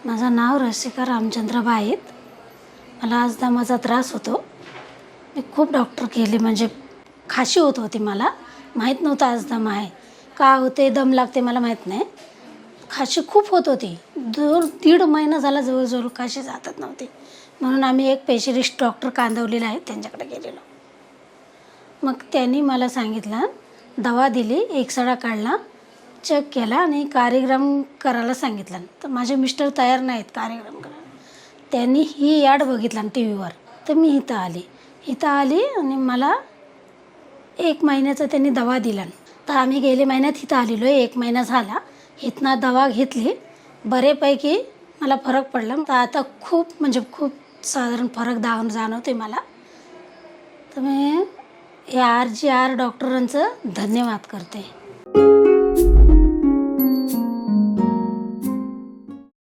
माझं नाव रसिका रामचंद्र बाईत. मला आज दमाचा त्रास होतो. मी खूप डॉक्टर केले, म्हणजे खाशी होत होती. मला माहीत नव्हतं आज दमा आहे का होते, दम लागते मला माहीत नाही. खाशी खूप होत होती. 1.5 महिना झाला जवळजवळ खाशी जातच नव्हती. म्हणून आम्ही एक स्पेशलिस्ट डॉक्टर कांदवलेला आहे त्यांच्याकडे गेलेलो. मग त्यांनी मला सांगितलं, दवा दिली, एक्सरा काढला, चेक केला आणि कार्यक्रम करायला सांगितलं. तर माझे मिस्टर तयार नाहीत कार्यक्रम करायला. त्यांनी ही ॲड बघितला टी व्हीवर. तर मी इथं आली आणि मला 1 महिन्याचा त्यांनी दवा दिला. तर आम्ही गेले महिन्यात इथं आलेलो आहे. 1 महिना झाला. इथनं दवा घेतली, बरेपैकी मला फरक पडला. तर आता खूप साधारण फरक जाणवते मला. तर मी या RGR डॉक्टरांचं धन्यवाद करते.